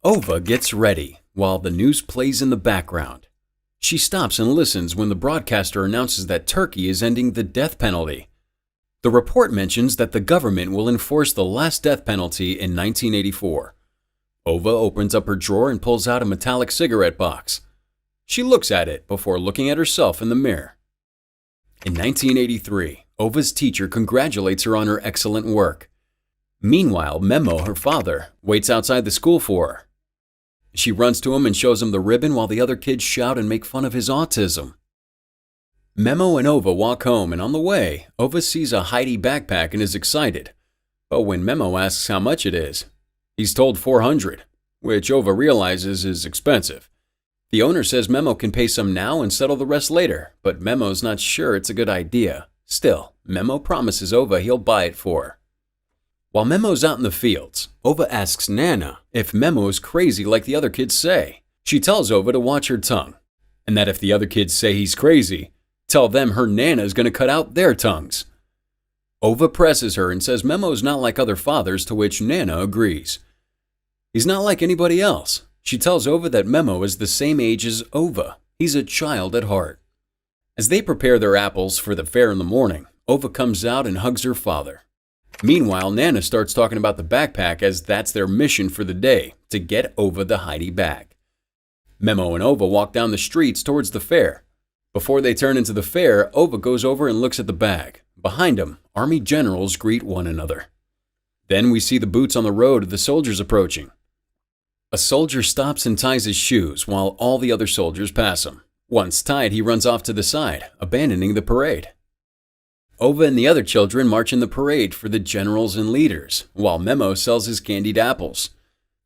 Ova gets ready while the news plays in the background. She stops and listens when the broadcaster announces that Turkey is ending the death penalty. The report mentions that the government will enforce the last death penalty in 1984. Ova opens up her drawer and pulls out a metallic cigarette box. She looks at it before looking at herself in the mirror. In 1983, Ova's teacher congratulates her on her excellent work. Meanwhile, Memo, her father, waits outside the school for her. She runs to him and shows him the ribbon while the other kids shout and make fun of his autism. Memo and Ova walk home, and on the way, Ova sees a Heidi backpack and is excited. But when Memo asks how much it is, he's told $400, which Ova realizes is expensive. The owner says Memo can pay some now and settle the rest later, but Memo's not sure it's a good idea. Still, Memo promises Ova he'll buy it for her. While Memo's out in the fields, Ova asks Nana if Memo is crazy like the other kids say. She tells Ova to watch her tongue, and that if the other kids say he's crazy, tell them her Nana is going to cut out their tongues. Ova presses her and says Memo's not like other fathers, to which Nana agrees. He's not like anybody else. She tells Ova that Memo is the same age as Ova. He's a child at heart. As they prepare their apples for the fair in the morning, Ova comes out and hugs her father. Meanwhile, Nana starts talking about the backpack as that's their mission for the day, to get Ova the Heidi bag. Memo and Ova walk down the streets towards the fair. Before they turn into the fair, Ova goes over and looks at the bag. Behind him, army generals greet one another. Then we see the boots on the road of the soldiers approaching. A soldier stops and ties his shoes while all the other soldiers pass him. Once tied, he runs off to the side, abandoning the parade. Ova and the other children march in the parade for the generals and leaders, while Memo sells his candied apples.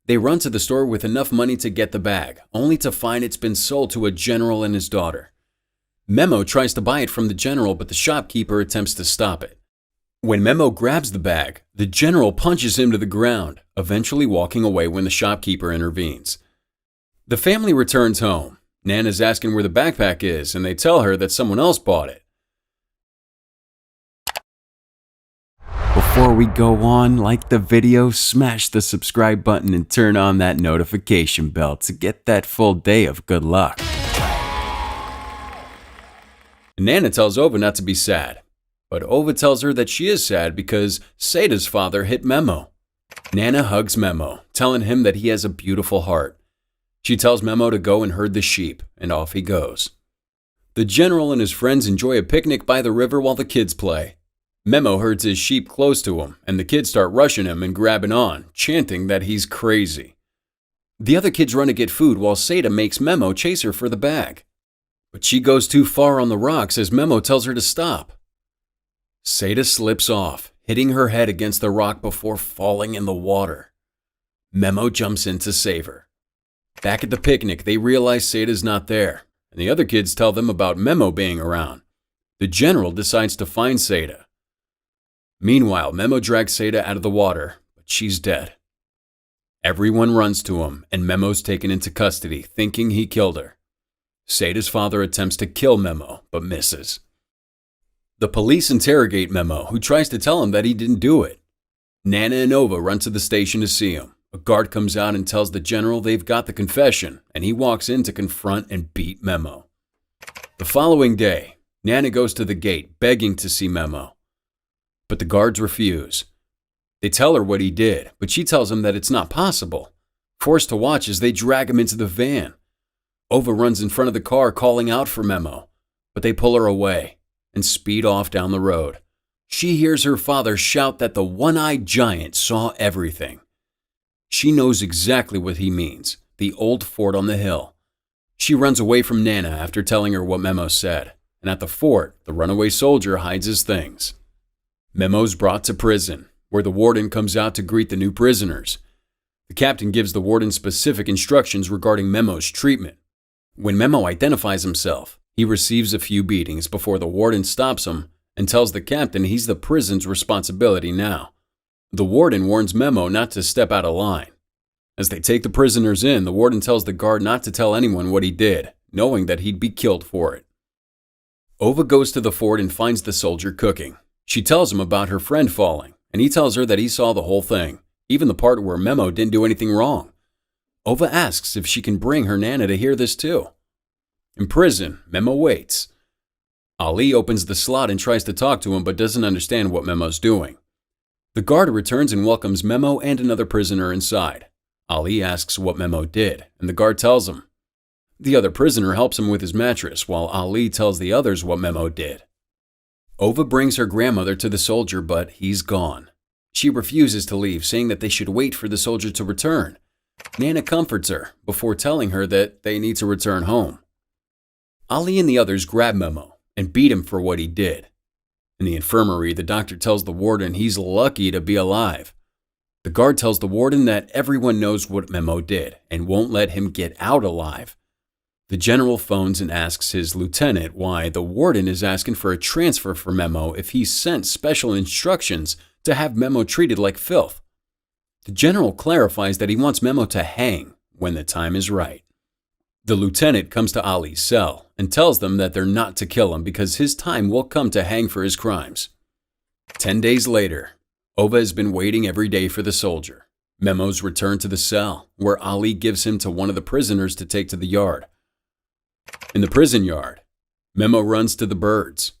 They run to the store with enough money to get the bag, only to find it's been sold to a general and his daughter. Memo tries to buy it from the general, but the shopkeeper attempts to stop it. When Memo grabs the bag, the general punches him to the ground, eventually walking away when the shopkeeper intervenes. The family returns home. Nana's asking where the backpack is, and they tell her that someone else bought it. Before we go on, like the video, smash the subscribe button and turn on that notification bell to get that full day of good luck. Nana tells Ova not to be sad, but Ova tells her that she is sad because Sada's father hit Memo. Nana hugs Memo, telling him that he has a beautiful heart. She tells Memo to go and herd the sheep, and off he goes. The general and his friends enjoy a picnic by the river while the kids play. Memo herds his sheep close to him, and the kids start rushing him and grabbing on, chanting that he's crazy. The other kids run to get food while Sada makes Memo chase her for the bag. But she goes too far on the rocks as Memo tells her to stop. Sada slips off, hitting her head against the rock before falling in the water. Memo jumps in to save her. Back at the picnic, they realize Sada's not there, and the other kids tell them about Memo being around. The general decides to find Sada. Meanwhile, Memo drags Sada out of the water, but she's dead. Everyone runs to him, and Memo's taken into custody, thinking he killed her. Sada's father attempts to kill Memo, but misses. The police interrogate Memo, who tries to tell him that he didn't do it. Nana and Ova run to the station to see him. A guard comes out and tells the general they've got the confession, and he walks in to confront and beat Memo. The following day, Nana goes to the gate, begging to see Memo. But the guards refuse. They tell her what he did, but she tells them that it's not possible. Forced to watch as they drag him into the van. Ova runs in front of the car calling out for Memo, but they pull her away and speed off down the road. She hears her father shout that the one-eyed giant saw everything. She knows exactly what he means, the old fort on the hill. She runs away from Nana after telling her what Memo said, and at the fort, the runaway soldier hides his things. Memo's brought to prison, where the warden comes out to greet the new prisoners. The captain gives the warden specific instructions regarding Memo's treatment. When Memo identifies himself, he receives a few beatings before the warden stops him and tells the captain he's the prison's responsibility now. The warden warns Memo not to step out of line. As they take the prisoners in, the warden tells the guard not to tell anyone what he did, knowing that he'd be killed for it. Ova goes to the fort and finds the soldier cooking. She tells him about her friend falling, and he tells her that he saw the whole thing, even the part where Memo didn't do anything wrong. Ova asks if she can bring her Nana to hear this too. In prison, Memo waits. Ali opens the slot and tries to talk to him but doesn't understand what Memo's doing. The guard returns and welcomes Memo and another prisoner inside. Ali asks what Memo did, and the guard tells him. The other prisoner helps him with his mattress while Ali tells the others what Memo did. Ova brings her grandmother to the soldier, but he's gone. She refuses to leave, saying that they should wait for the soldier to return. Nana comforts her before telling her that they need to return home. Ali and the others grab Memo and beat him for what he did. In the infirmary, the doctor tells the warden he's lucky to be alive. The guard tells the warden that everyone knows what Memo did and won't let him get out alive. The general phones and asks his lieutenant why the warden is asking for a transfer for Memo if he sent special instructions to have Memo treated like filth. The general clarifies that he wants Memo to hang when the time is right. The lieutenant comes to Ali's cell and tells them that they're not to kill him because his time will come to hang for his crimes. 10 days later, Ova has been waiting every day for the soldier. Memo's returned to the cell, where Ali gives him to one of the prisoners to take to the yard. In the prison yard, Memo runs to the birds.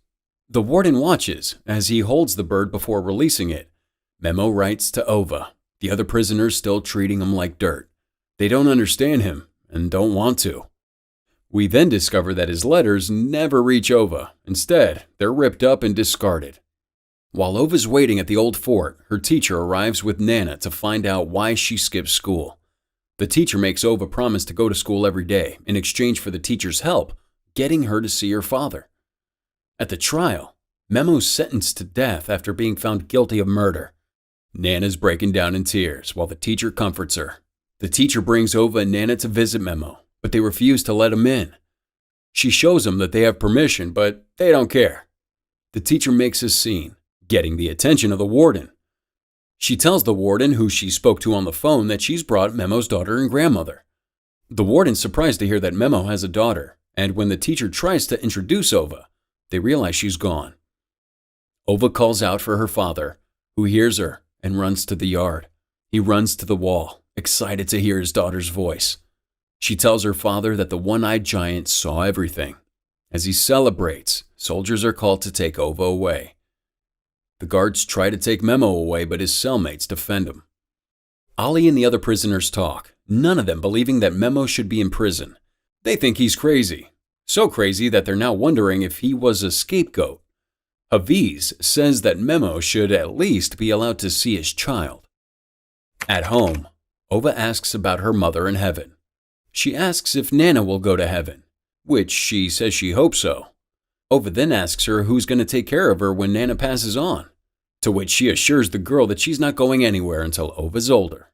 The warden watches as he holds the bird before releasing it. Memo writes to Ova, the other prisoners still treating him like dirt. They don't understand him and don't want to. We then discover that his letters never reach Ova. Instead, they're ripped up and discarded. While Ova's waiting at the old fort, her teacher arrives with Nana to find out why she skipped school. The teacher makes Ova promise to go to school every day in exchange for the teacher's help getting her to see her father. At the trial, Memo's sentenced to death after being found guilty of murder. Nana's breaking down in tears while the teacher comforts her. The teacher brings Ova and Nana to visit Memo, but they refuse to let him in. She shows them that they have permission, but they don't care. The teacher makes a scene, getting the attention of the warden. She tells the warden, who she spoke to on the phone, that she's brought Memo's daughter and grandmother. The warden's surprised to hear that Memo has a daughter, and when the teacher tries to introduce Ova, they realize she's gone. Ova calls out for her father, who hears her and runs to the yard. He runs to the wall, excited to hear his daughter's voice. She tells her father that the one-eyed giant saw everything. As he celebrates, soldiers are called to take Ova away. The guards try to take Memo away, but his cellmates defend him. Ali and the other prisoners talk, none of them believing that Memo should be in prison. They think he's crazy. So crazy that they're now wondering if he was a scapegoat. Hafiz says that Memo should at least be allowed to see his child. At home, Ova asks about her mother in heaven. She asks if Nana will go to heaven, which she says she hopes so. Ova then asks her who's going to take care of her when Nana passes on, to which she assures the girl that she's not going anywhere until Ova's older.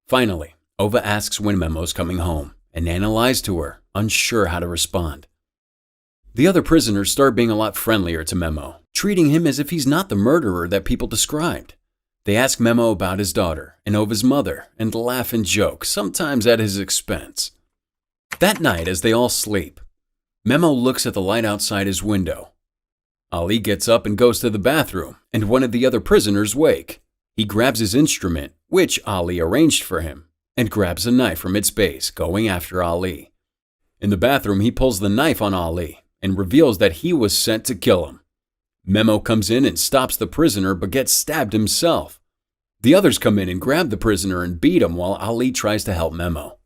Finally, Ova asks when Memo's coming home, and Nana lies to her, unsure how to respond. The other prisoners start being a lot friendlier to Memo, treating him as if he's not the murderer that people described. They ask Memo about his daughter and Ova's mother and laugh and joke, sometimes at his expense. That night, as they all sleep, Memo looks at the light outside his window. Ali gets up and goes to the bathroom, and one of the other prisoners wake. He grabs his instrument, which Ali arranged for him, and grabs a knife from its base, going after Ali. In the bathroom, he pulls the knife on Ali and reveals that he was sent to kill him. Memo comes in and stops the prisoner but gets stabbed himself. The others come in and grab the prisoner and beat him while Ali tries to help Memo.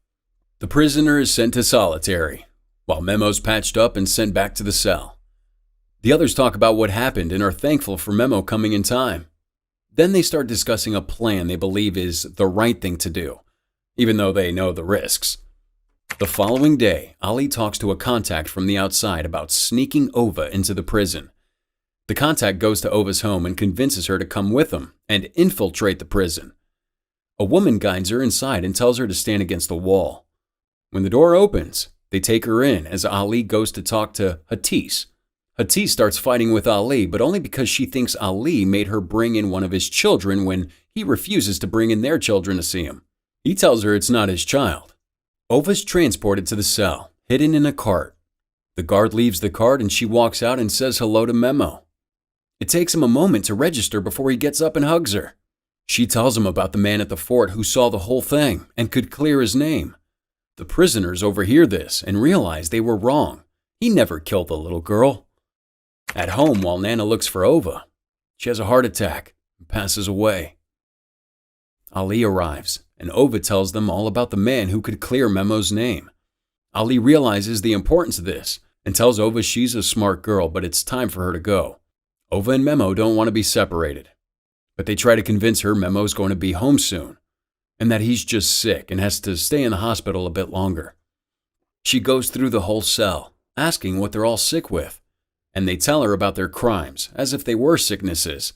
The prisoner is sent to solitary, while Memo's patched up and sent back to the cell. The others talk about what happened and are thankful for Memo coming in time. Then they start discussing a plan they believe is the right thing to do, even though they know the risks. The following day, Ali talks to a contact from the outside about sneaking Ova into the prison. The contact goes to Ova's home and convinces her to come with him and infiltrate the prison. A woman guides her inside and tells her to stand against the wall. When the door opens, they take her in as Ali goes to talk to Hatis. Hatis starts fighting with Ali, but only because she thinks Ali made her bring in one of his children when he refuses to bring in their children to see him. He tells her it's not his child. Ova's transported to the cell, hidden in a cart. The guard leaves the cart and she walks out and says hello to Memo. It takes him a moment to register before he gets up and hugs her. She tells him about the man at the fort who saw the whole thing and could clear his name. The prisoners overhear this and realize they were wrong. He never killed the little girl. At home, while Nana looks for Ova, she has a heart attack and passes away. Ali arrives, and Ova tells them all about the man who could clear Memo's name. Ali realizes the importance of this and tells Ova she's a smart girl, but it's time for her to go. Ova and Memo don't want to be separated, but they try to convince her Memo's going to be home soon, and that he's just sick and has to stay in the hospital a bit longer. She goes through the whole cell, asking what they're all sick with, and they tell her about their crimes, as if they were sicknesses.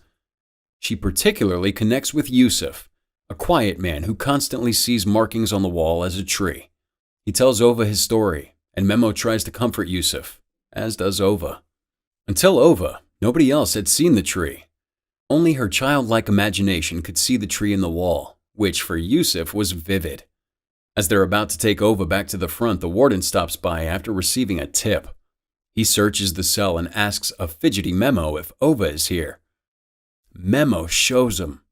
She particularly connects with Yusuf, a quiet man who constantly sees markings on the wall as a tree. He tells Ova his story, and Memo tries to comfort Yusuf, as does Ova. Until Ova, nobody else had seen the tree. Only her childlike imagination could see the tree in the wall, which for Yusuf was vivid. As they're about to take Ova back to the front, the warden stops by after receiving a tip. He searches the cell and asks a fidgety Memo if Ova is here. Memo shows him.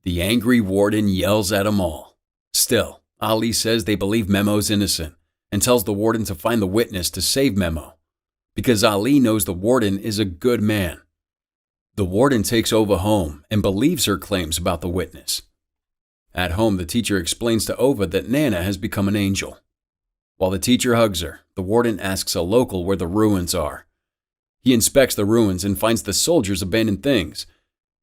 The angry warden yells at them all. Still, Ali says they believe Memo's innocent and tells the warden to find the witness to save Memo, because Ali knows the warden is a good man. The warden takes Ova home and believes her claims about the witness. At home, the teacher explains to Ova that Nana has become an angel. While the teacher hugs her, the warden asks a local where the ruins are. He inspects the ruins and finds the soldiers' abandoned things.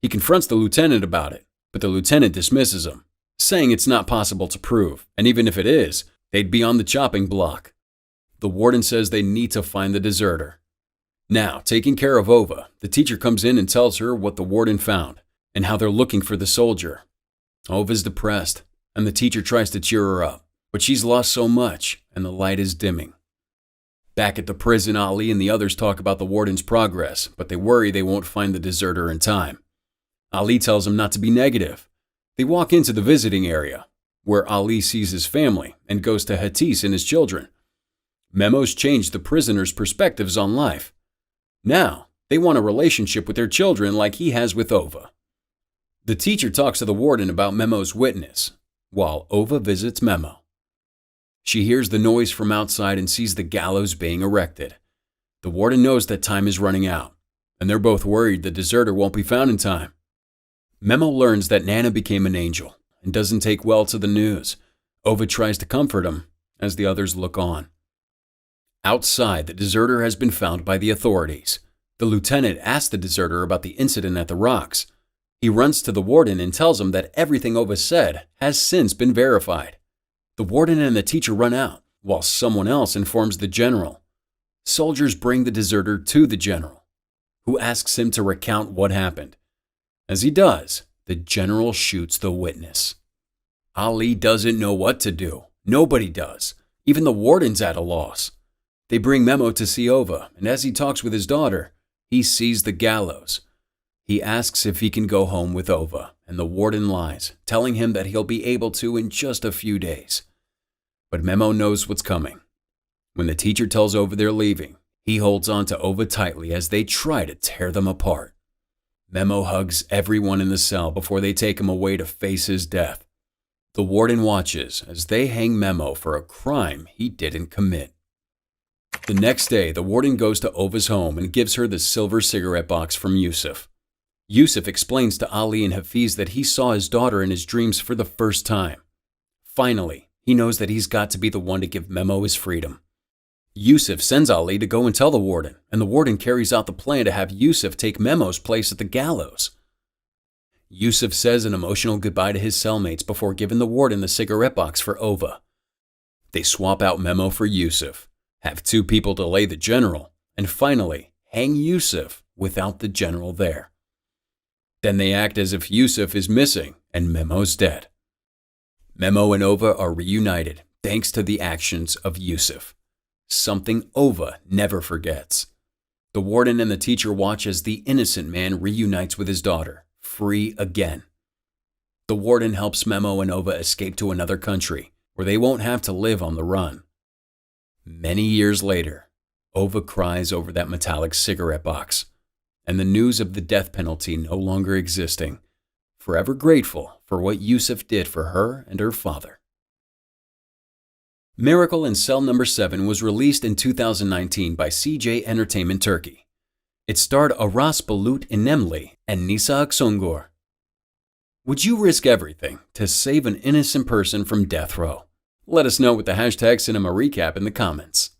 He confronts the lieutenant about it, but the lieutenant dismisses him, saying it's not possible to prove, and even if it is, they'd be on the chopping block. The warden says they need to find the deserter. Now, taking care of Ova, the teacher comes in and tells her what the warden found and how they're looking for the soldier. Ova's depressed, and the teacher tries to cheer her up, but she's lost so much, and the light is dimming. Back at the prison, Ali and the others talk about the warden's progress, but they worry they won't find the deserter in time. Ali tells them not to be negative. They walk into the visiting area, where Ali sees his family and goes to Hatis and his children. Memo's changed the prisoners' perspectives on life. Now, they want a relationship with their children like he has with Ova. The teacher talks to the warden about Memo's witness, while Ova visits Memo. She hears the noise from outside and sees the gallows being erected. The warden knows that time is running out, and they're both worried the deserter won't be found in time. Memo learns that Nana became an angel and doesn't take well to the news. Ova tries to comfort him as the others look on. Outside, the deserter has been found by the authorities. The lieutenant asks the deserter about the incident at the rocks. He runs to the warden and tells him that everything Ova said has since been verified. The warden and the teacher run out, while someone else informs the general. Soldiers bring the deserter to the general, who asks him to recount what happened. As he does, the general shoots the witness. Ali doesn't know what to do. Nobody does. Even the warden's at a loss. They bring Memo to see Ova, and as he talks with his daughter, he sees the gallows. He asks if he can go home with Ova, and the warden lies, telling him that he'll be able to in just a few days. But Memo knows what's coming. When the teacher tells Ova they're leaving, he holds on to Ova tightly as they try to tear them apart. Memo hugs everyone in the cell before they take him away to face his death. The warden watches as they hang Memo for a crime he didn't commit. The next day, the warden goes to Ova's home and gives her the silver cigarette box from Yusuf. Yusuf explains to Ali and Hafiz that he saw his daughter in his dreams for the first time. Finally, he knows that he's got to be the one to give Memo his freedom. Yusuf sends Ali to go and tell the warden, and the warden carries out the plan to have Yusuf take Memo's place at the gallows. Yusuf says an emotional goodbye to his cellmates before giving the warden the cigarette box for Ova. They swap out Memo for Yusuf, have two people delay the general, and finally hang Yusuf without the general there. Then they act as if Yusuf is missing and Memo's dead. Memo and Ova are reunited thanks to the actions of Yusuf, something Ova never forgets. The warden and the teacher watch as the innocent man reunites with his daughter, free again. The warden helps Memo and Ova escape to another country where they won't have to live on the run. Many years later, Ova cries over that metallic cigarette box, and the news of the death penalty no longer existing forever grateful for what Yusuf did for her and her father. Miracle in Cell Number 7 was released in 2019 by CJ Entertainment Turkey. It starred Aras Bulut Inemli and Nisa Aksungur. Would you risk everything to save an innocent person from death row? Let us know with the hashtag CinemaRecap in the comments.